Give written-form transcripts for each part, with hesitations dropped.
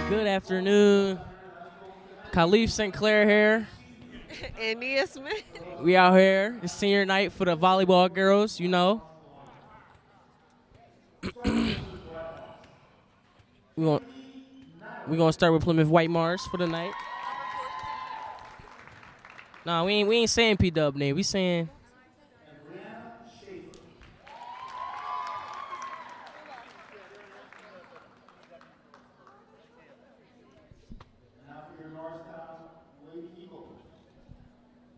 Good afternoon. Khalif St. Clair here. And Nia Smith. We out here. It's senior night for the volleyball girls, you know. We're gonna start with Plymouth-Whitemarsh for the night. Nah, we ain't saying P-Dub name. We saying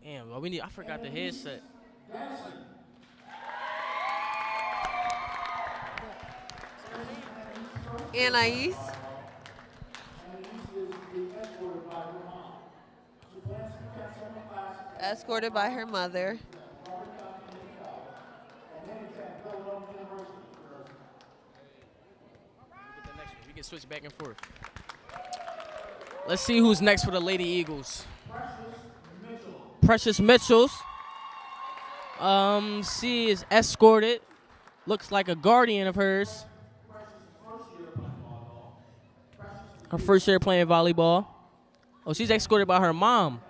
damn, well, I forgot the headset. Anais. Escorted by her mother. We can switch back and forth. Let's see who's next for the Lady Eagles. Precious Mitchells. She is escorted. Looks like a guardian of hers. Her first year playing volleyball. Oh, she's escorted by her mom.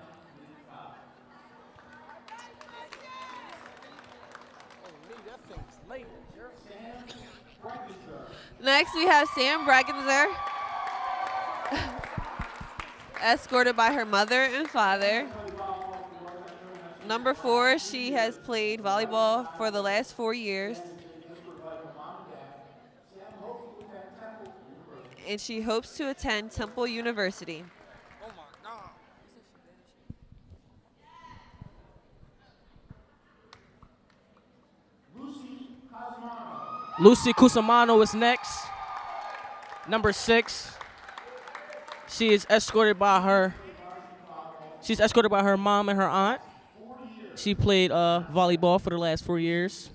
Next, we have Sam Brackenzer. Escorted by her mother and father. Number 4, she has played volleyball for the last 4 years. And she hopes to attend Temple University. Lucy Cusimano is next. Number 6. She is escorted by her. She's escorted by her mom and her aunt. She played volleyball for the last 4 years.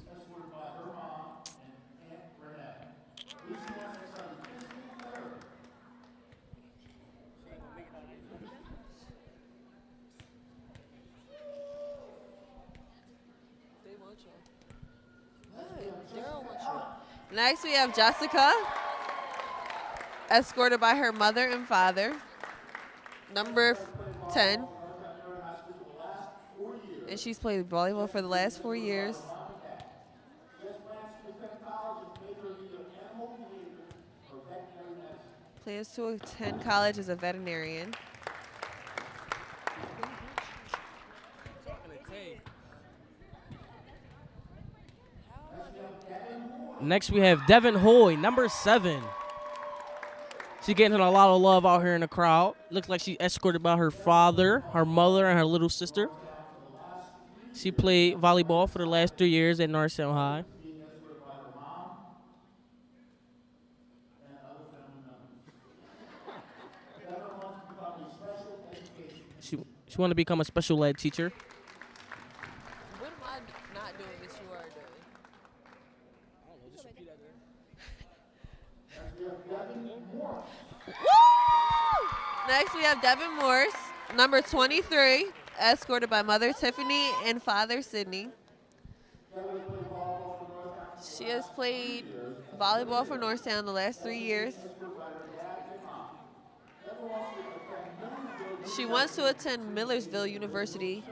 Next, we have Jessica, escorted by her mother and father. Number 10. And she's played volleyball for the last 4 years. Plans to attend college as a veterinarian. Next, we have Devin Hoy, number 7. She's getting a lot of love out here in the crowd. Looks like she's escorted by her father, her mother, and her little sister. She played volleyball for the last 3 years at Norristown High. She wanted to become a special ed teacher. What am I not doing that you are doing? Next, we have Devin Morse, number 23, escorted by mother Tiffany and father Sydney. She has played volleyball for Norristown the last 3 years. She wants to attend Millersville University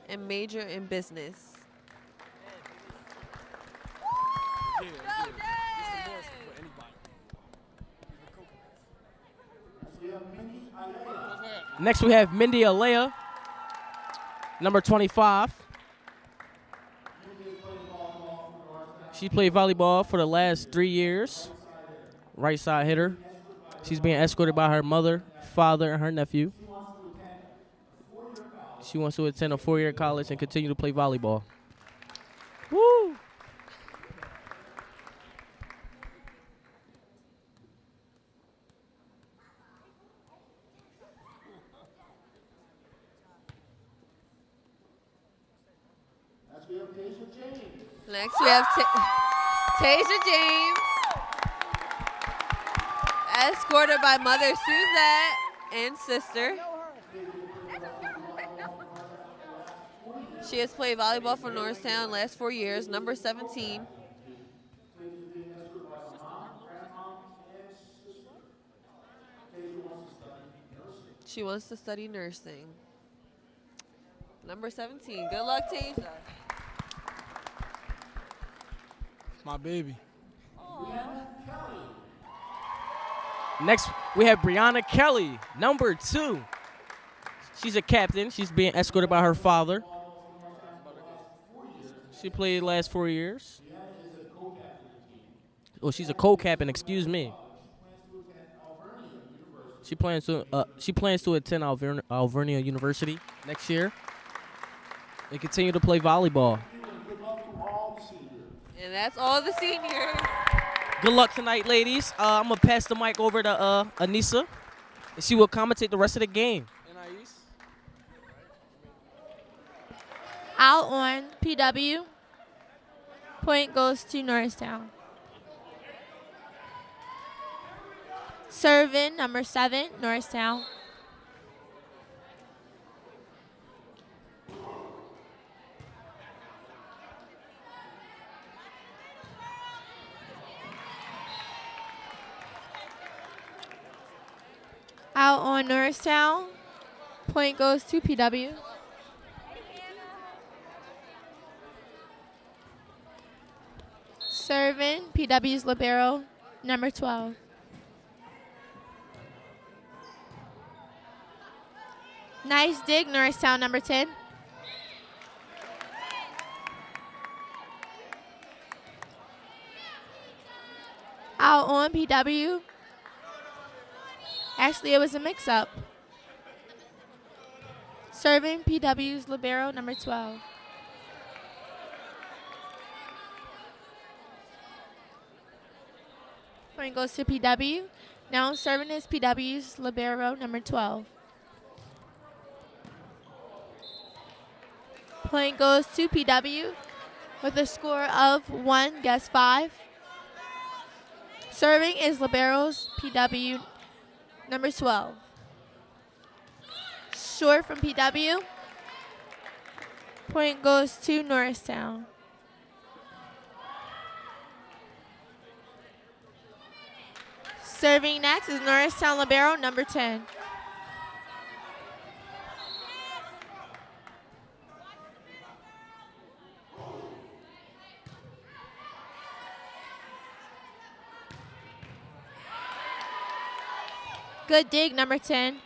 and major in business. Next, we have Mindy Alea, number 25. She played volleyball for the last 3 years. Right side hitter. She's being escorted by her mother, father, and her nephew. She wants to attend a 4-year college and continue to play volleyball. Woo! Next, we have Tasia James, escorted by mother Suzette and sister. She has played volleyball for Norristown last 4 years, number 17. She wants to study nursing. Number 17. Good luck, Tasia. My baby. Next, we have Brianna Kelly, number 2. She's a captain. She's being escorted by her father. She played the last 4 years. Oh, she's a co-captain. Excuse me. She plans to attend Alvernia University next year and continue to play volleyball. And that's all the seniors. Good luck tonight, ladies. I'm gonna pass the mic over to Anissa, and she will commentate the rest of the game. Out on PW. Point goes to Norristown. Serving number 7, Norristown. Out on Norristown. Point goes to PW. Serving PW's libero, number 12. Nice dig, Norristown, number 10. Out on PW. Actually, it was a mix-up. Serving PW's libero, number 12. Point goes to PW. Now serving is PW's libero, number 12. Point goes to PW with a score of 1-5. Serving is libero's PW, number 12. Short from PW. Point goes to Norristown. Serving next is Norristown libero, number 10. Good dig, number 10.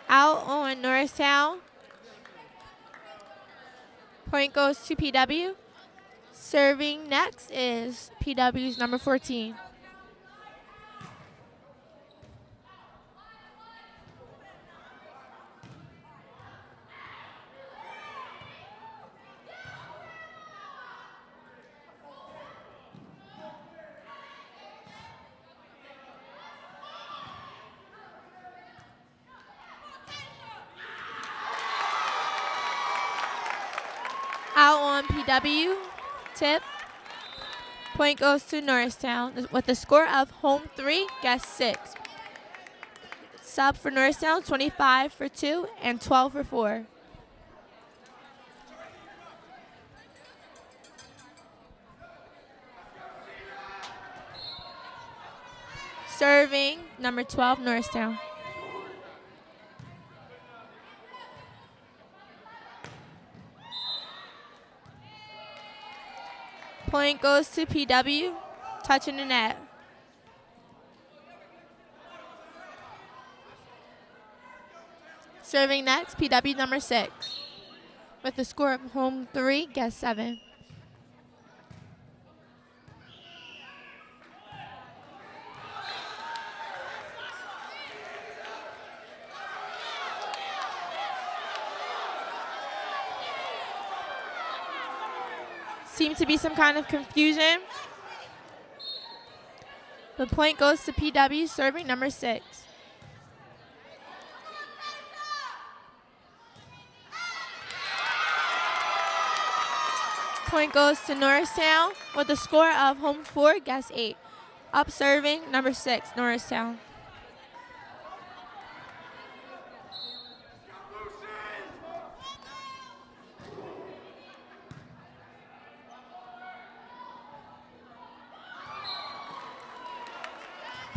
Out on Norristown. Point goes to PW. Serving next is PW's number 14. Out on PW, tip. Point goes to Norristown with a score of home 3, guest 6. Sub for Norristown, 25 for 2 and 12 for 4. Serving, number 12, Norristown. Point goes to PW, touching the net. Serving next, PW number 6. With a score of home 3, guest 7. Seems to be some kind of confusion. The point goes to PW, serving number 6. Point goes to Norristown with a score of home 4, guest 8. Up serving number 6, Norristown.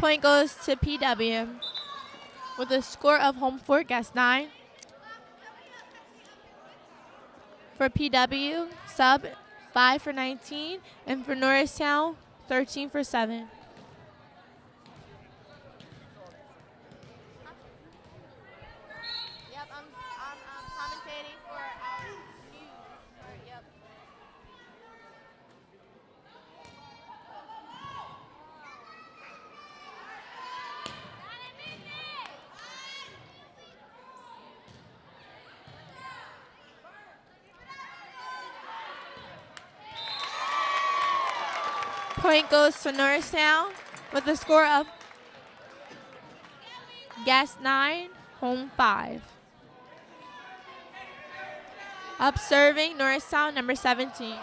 Point goes to PW with a score of home 4, guess 9. For PW, sub 5 for 19, and for Norristown, 13 for 7. Yep, I'm commentating for our news. Yep. Point goes to Norristown with a score of guess 9, home 5. Up serving Norristown, number 17.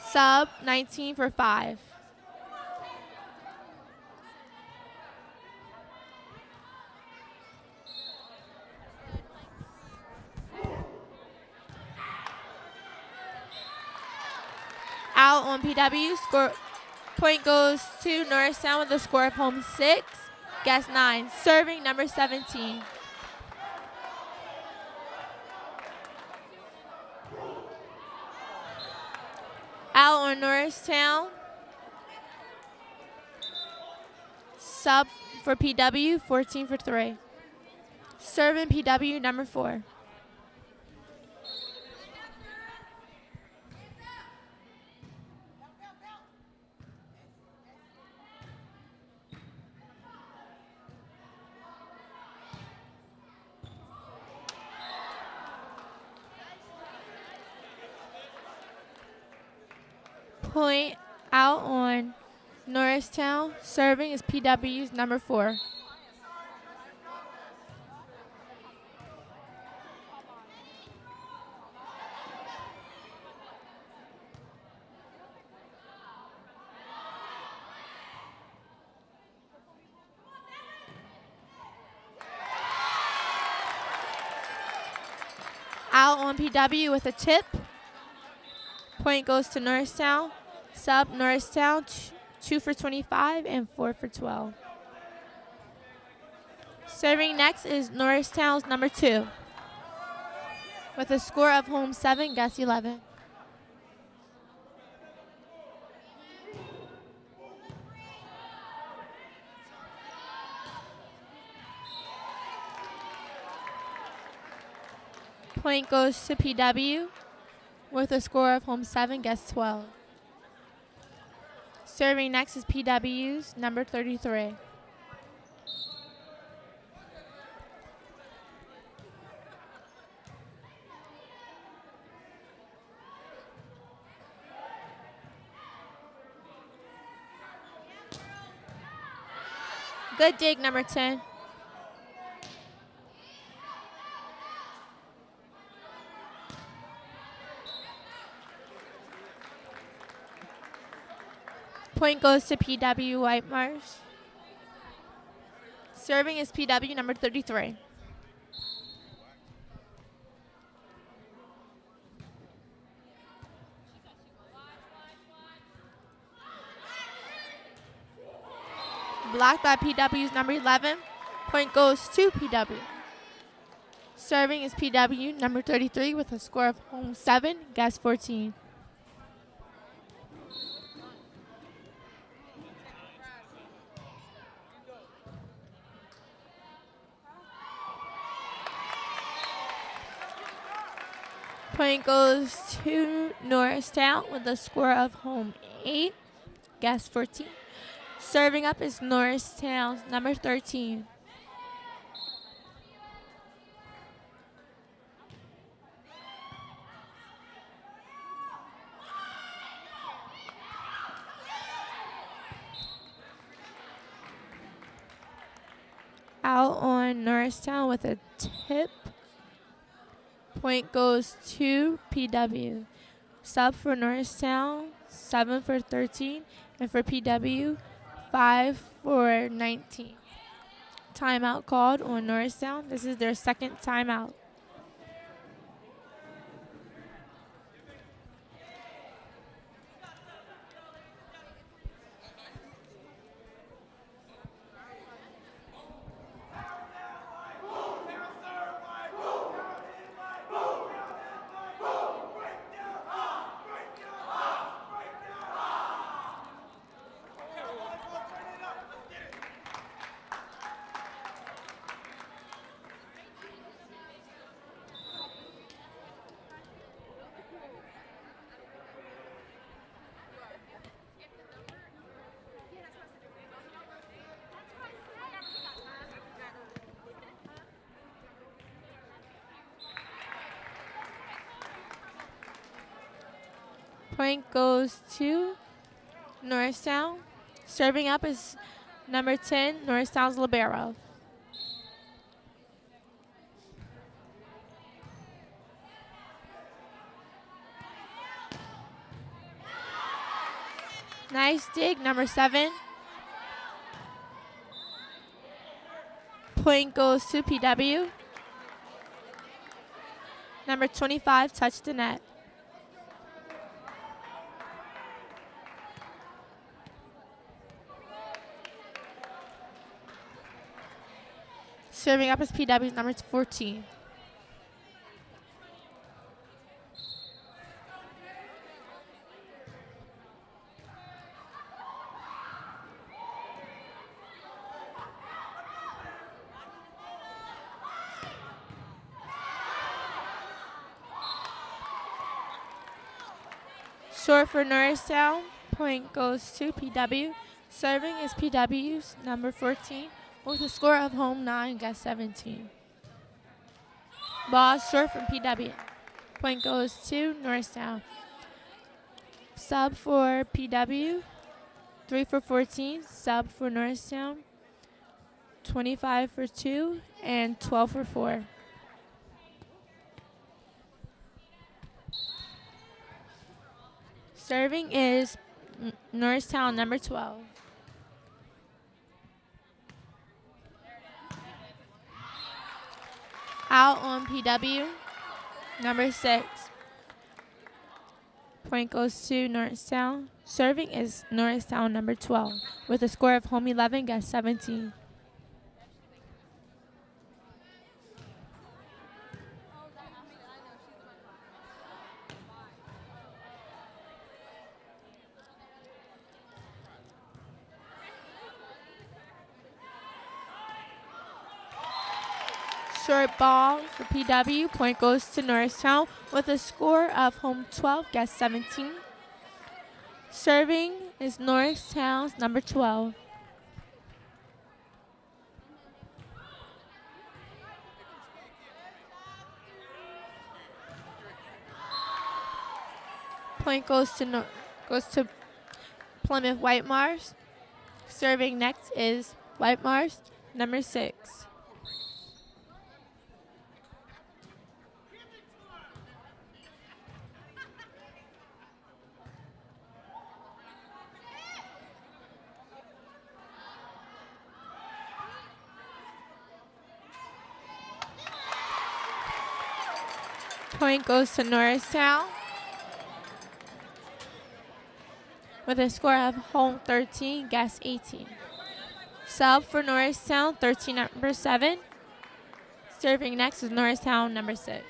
Sub 19 for 5. Out on PW, score point goes to Norristown with a score of home 6. Guess 9. Serving number 17. Out on Norristown. Sub for PW, 14 for 3. Serving PW, number 4. Point out on Norristown. Serving is PW's number 4. Out on PW with a tip. Point goes to Norristown. Sub Norristown, 2 for 25 and 4 for 12. Serving next is Norristown's number 2. With a score of home 7, guess 11. Point goes to PW with a score of home 7, guess 12. Serving next is PW's number 33. Good dig, number 10. Point goes to Plymouth-Whitemarsh. Serving is PW number 33. Blocked by PW's number 11. Point goes to PW. Serving is PW number 33 with a score of home 7, guess 14. Point goes to Norristown with a score of home 8, guess 14. Serving up is Norristown's number 13. Out on Norristown with a tip. Point goes to PW. Sub for Norristown, 7 for 13. And for PW, 5 for 19. Timeout called on Norristown. This is their second timeout. Point goes to Norristown. Serving up is number 10, Norristown's libero. Nice dig, number 7. Point goes to PW. Number 25 touched the net. Serving up is PW's number 14. Short for Norristown. Point goes to PW. Serving is PW's number 14 with a score of home 9, guess 17. Ball short from PW. Point goes to Norristown. Sub for PW. 3 for 14. Sub for Norristown. 25 for 2 and 12 for 4. Serving is Norristown, number 12. Out on PW, number 6. Point goes to Norristown. Serving is Norristown, number 12, with a score of home 11, guess 17. Short ball for PW. Point goes to Norristown with a score of home 12, guess 17. Serving is Norristown's number 12. Point goes to Plymouth-Whitemarsh. Serving next is Whitemarsh, number 6. Point goes to Norristown with a score of home 13, guess 18. Sub for Norristown, 13, number 7. Serving next is Norristown, number 6.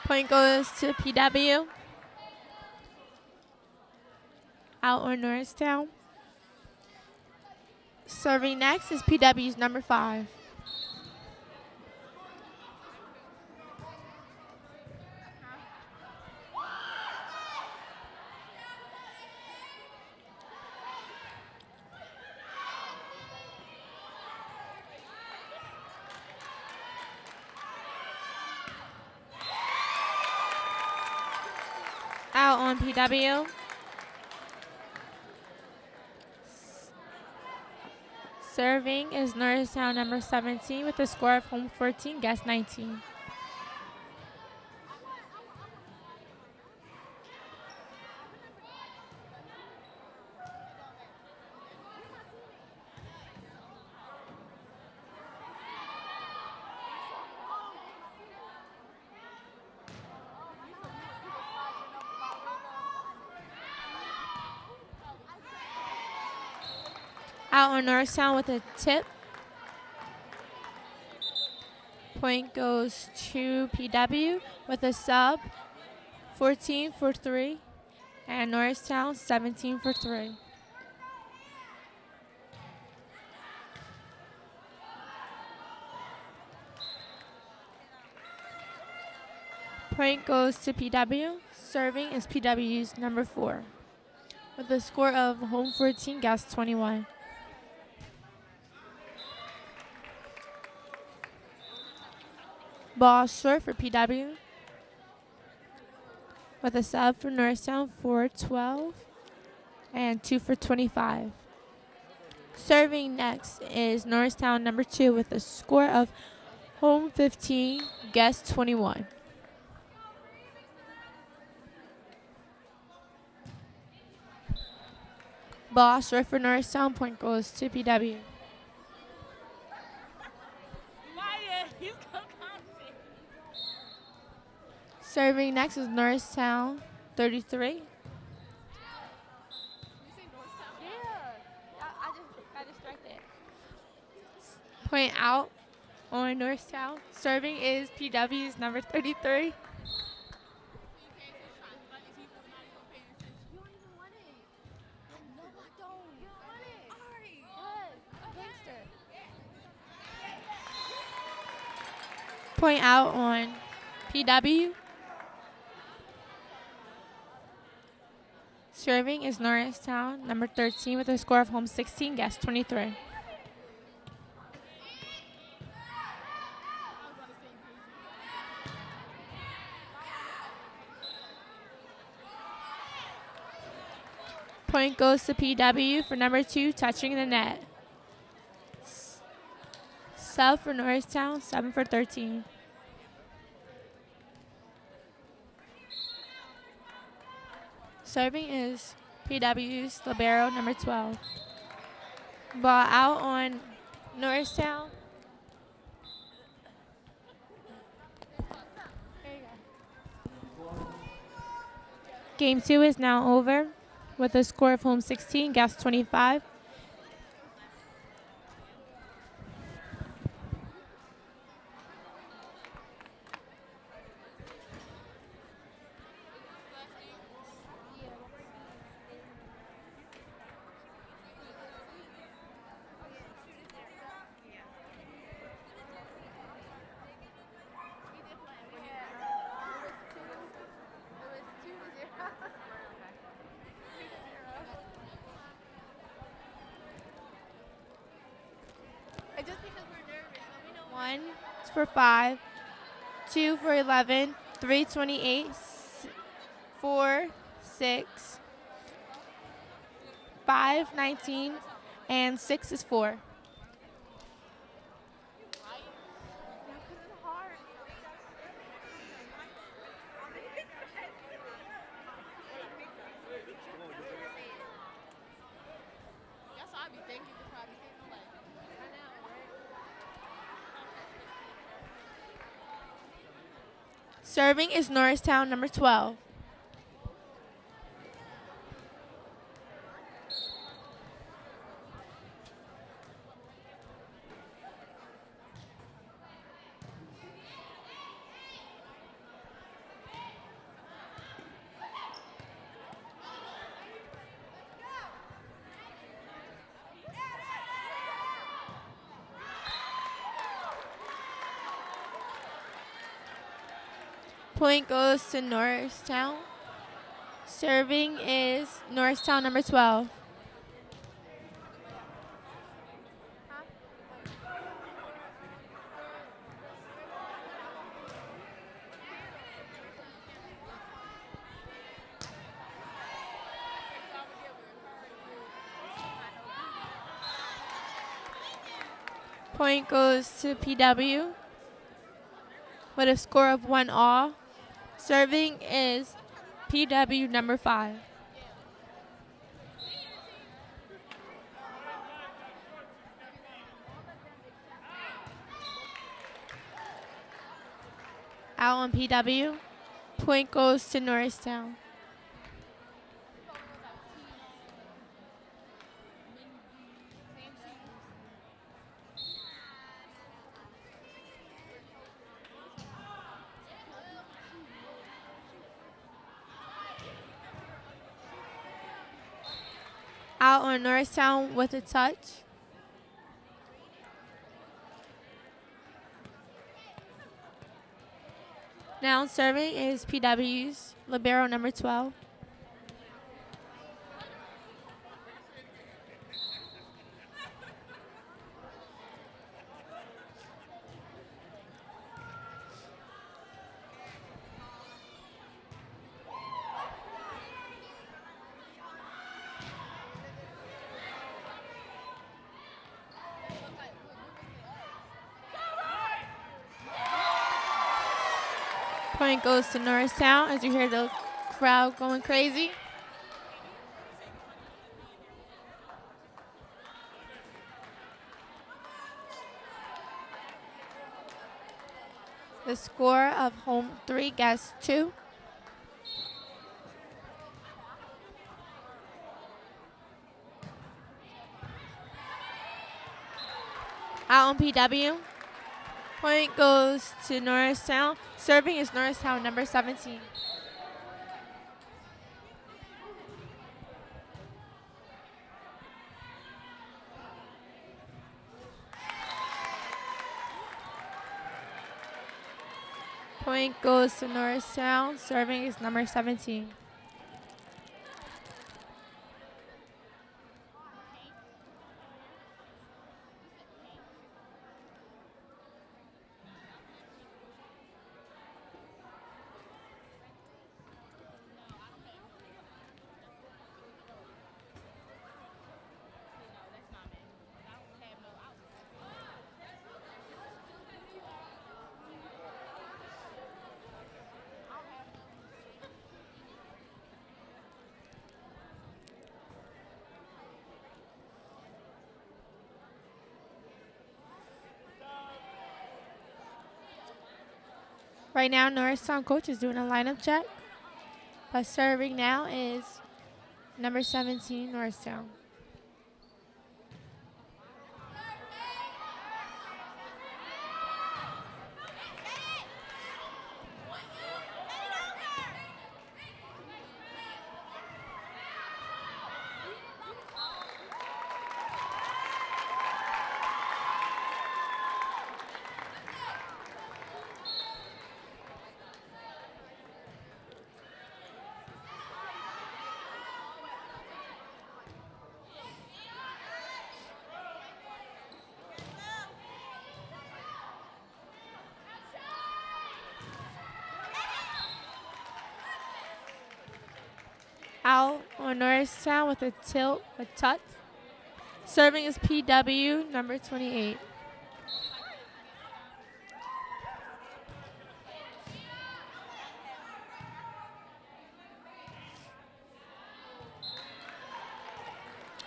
Point goes to PW. Out on Norristown. Serving next is PW's number 5. Out on PW. Serving is Norristown, number 17, with a score of home 14, guess 19. Out on Norristown with a tip. Point goes to PW with a sub, 14 for 3, and Norristown 17 for 3. Point goes to PW. Serving is PW's number 4 with a score of home 14, guest 21. Ball short for PW with a sub for Norristown for 12 and 2 for 25. Serving next is Norristown number 2 with a score of home 15, guest 21. Ball short for Norristown. Point goes to PW. Serving next is Norristown 33. Point out on Norristown. Serving is PW's number 33. Point out on PW. Serving is Norristown, number 13, with a score of home 16, guest 23. Point goes to PW for number 2, touching the net. Sub for Norristown, 7 for 13. Serving is PW's libero, number 12. Ball out on Norristown. Game 2 is now over with a score of home 16, guest 25. One for 5, 2 for 11, 3 28, 4 6, 5 19, and 6 is 4. Serving is Norristown, number 12. Point goes to Norristown. Serving is Norristown, number 12. Point goes to PW with a score of 1 all. Serving is PW, number 5. Out on PW. Point goes to Norristown. Out on Norristown with a touch. Now Norristown serving is PW's libero number 12. Point goes to Norristown as you hear the crowd going crazy. The score of home 3, guest 2. Out on PW. Point goes to Norristown. Serving is Norristown number 17. Point goes to Norristown. Serving is number 17. Right now, Norristown coach is doing a lineup check. But serving now is number 17, Norristown. Out on Norristown with a tilt, a touch. Serving is PW, number 28.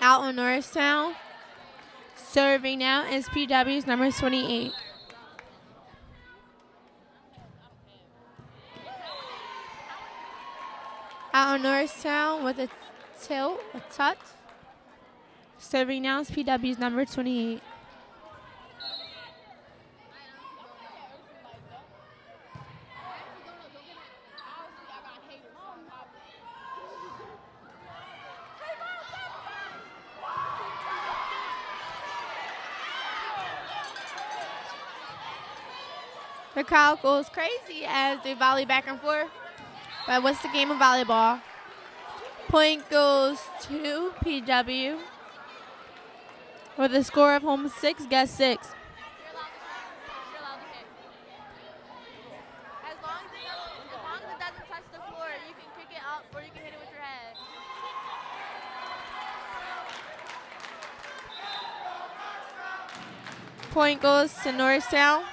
Out on Norristown. Serving now is PW's number 28. Out on Norristown with a tilt, a touch. Serving now is PW's number 28. The crowd goes crazy as they volley back and forth. But what's the game of volleyball? Point goes to PW with a score of home 6, guest 6. As long as it doesn't touch the floor, you can kick it up or you can hit it with your head. Point goes to Norristown.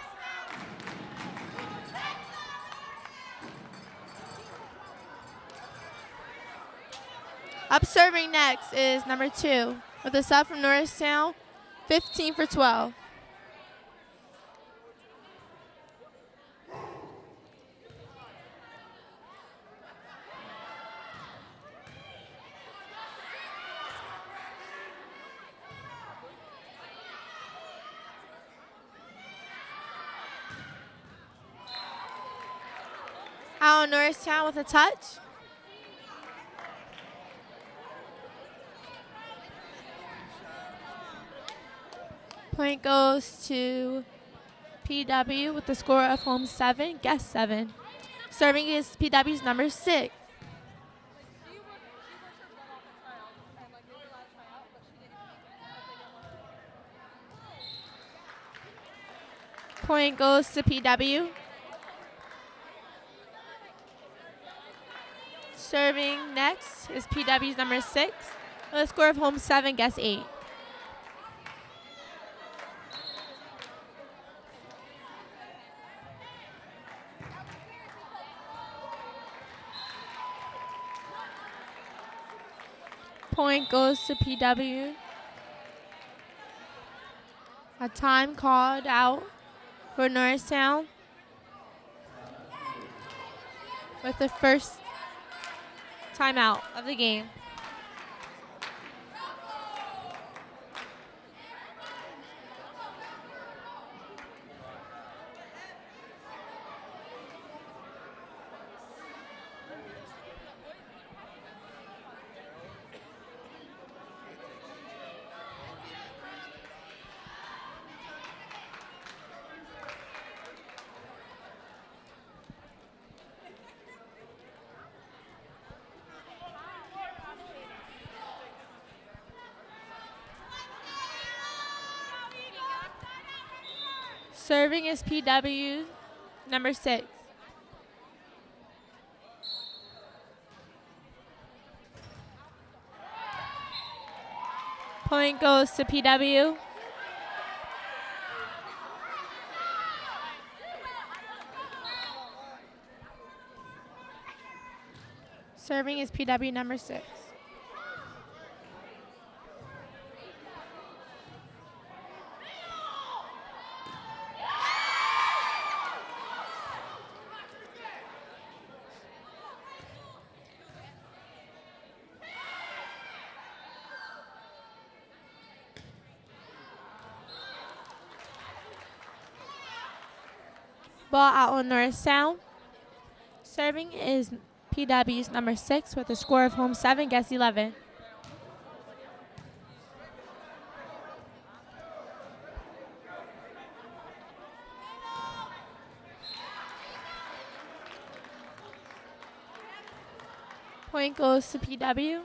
Up serving next is number 2 with a sub from Norristown, 15 for 12. Out on Norristown with a touch. Point goes to PW with the score of home 7, guest 7. Serving is PW's number 6. Point goes to PW. Serving next is PW's number 6 with a score of home 7, guess 8. Point goes to PW. A time called out for Norristown with the first timeout of the game. Serving is PW number 6. Point goes to PW. Serving is PW number 6. Ball out on Norristown. Serving is PW's number 6 with a score of home 7, guess 11. Point goes to PW.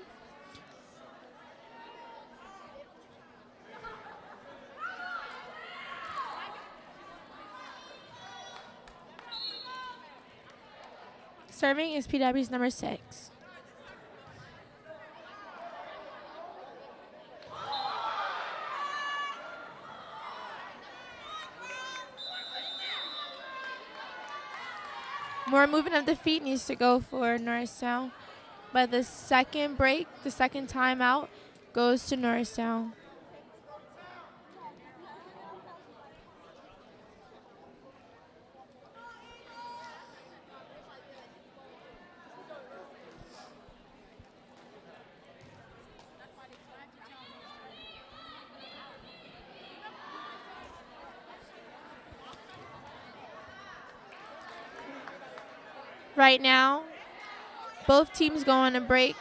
Serving is PW's number 6. More movement of the feet needs to go for Norristown. But the second break, the second timeout, goes to Norristown. Right now, both teams go on a break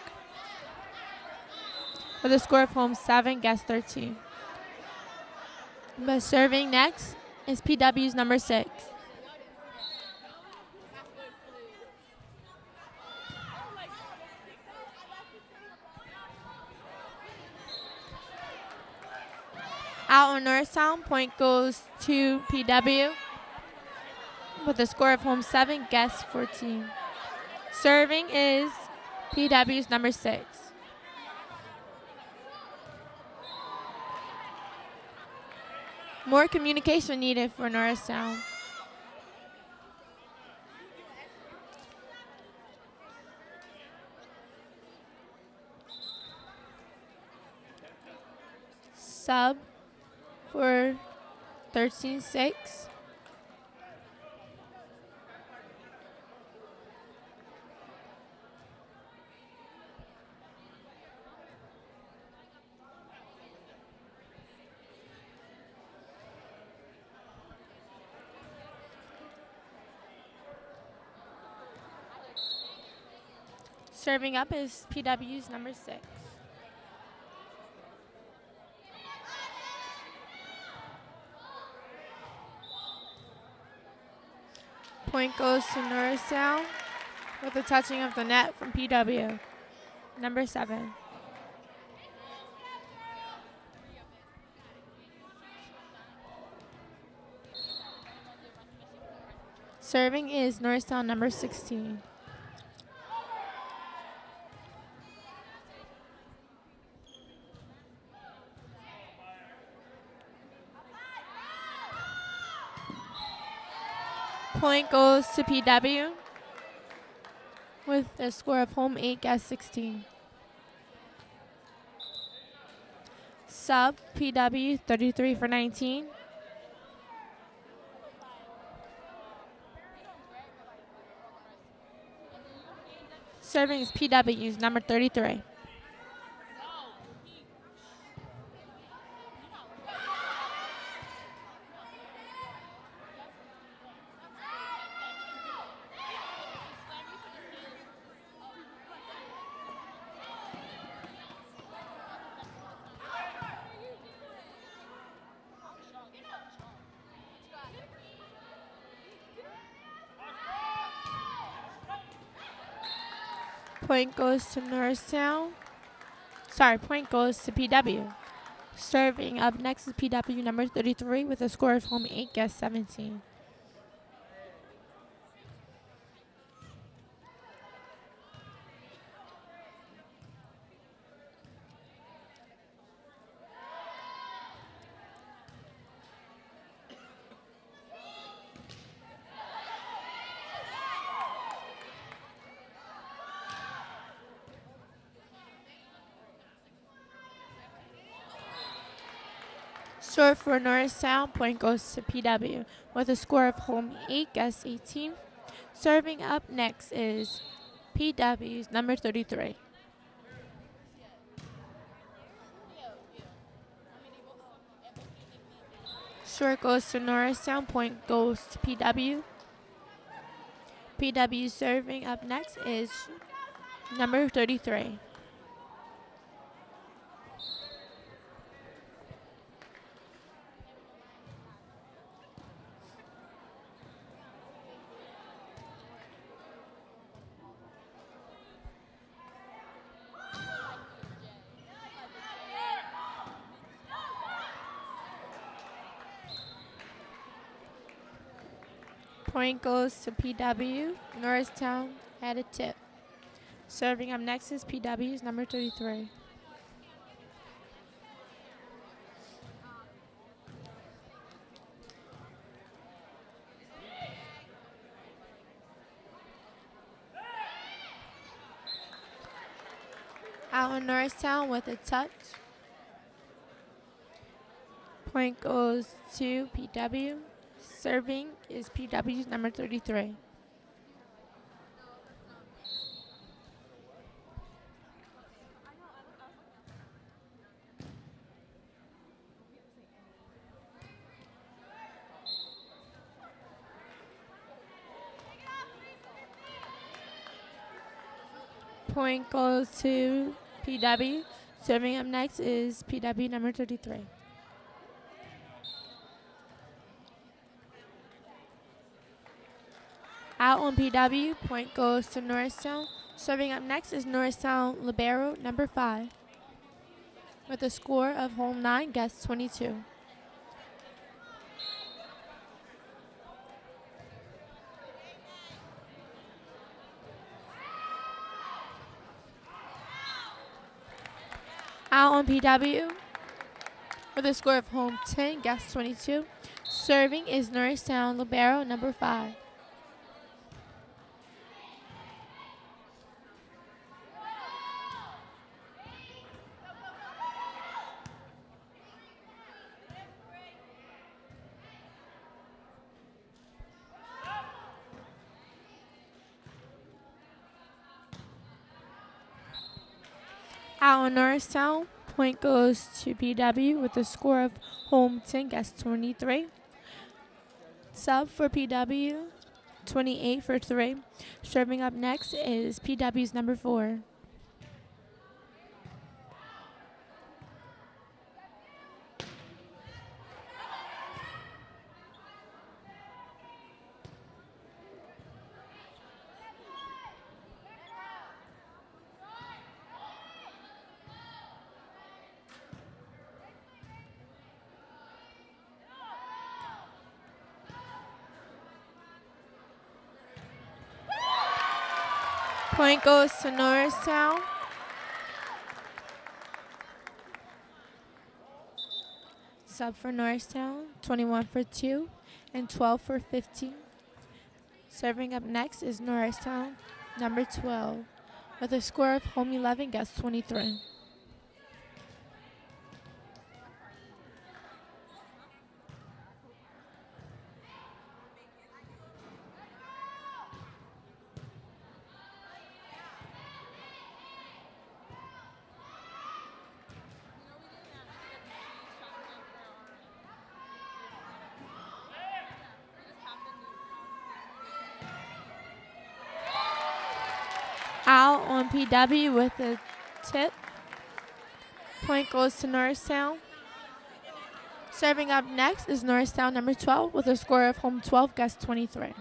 with a score of home 7, guess 13. But serving next is PW's number 6. Out on Norristown, point goes to PW with a score of home 7, guess 14. Serving is PW's number 6. More communication needed for Norristown. Sub for 13-6. Serving up is PW's number 6. Point goes to Norristown. with the touching of the net from PW. Number 7. Serving is Norristown number 16. Point goes to PW with a score of home 8, guest 16. Sub PW 33 for 19. Serving is PW's number 33. Point goes to Norristown. Point goes to PW. Serving up next is PW number 33 with a score of home 8, guest 17. Short for Norristown, point goes to PW with a score of home 8, guest 18. Serving up next is PW's number 33. Short goes to Norristown, point goes to PW. PW serving up next is number 33. Point goes to PW. Norristown at a tip. Serving up next is PW's number 33. Out on Norristown with a touch. Point goes to PW. Serving is PW's number 33. Point goes to PW. Serving up next is PW number 33. Out on PW, point goes to Norristown. Serving up next is Norristown libero number 5 with a score of home 9, guest 22. Out on PW with a score of home 10, guest 22. Serving is Norristown libero number 5. Out on Norristown, point goes to PW with a score of home 10, guest 23. Sub for PW, 28 for 3. Serving up next is PW's number 4. Point goes to Norristown. Sub for Norristown, 21 for 2 and 12 for 15. Serving up next is Norristown, number 12, with a score of home 11 gets 23. Out on PW with a tip. Point goes to Norristown. Serving up next is Norristown number 12 with a score of home 12 gets 23.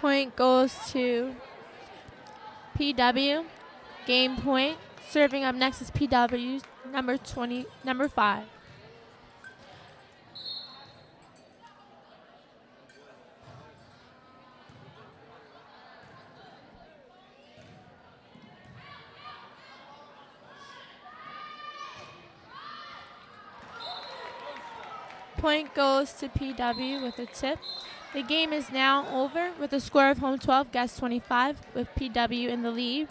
Point goes to PW. Game point. Serving up next is PW number 5. Point goes to PW with a tip. The game is now over with a score of home 12 gets 25 with PW in the lead.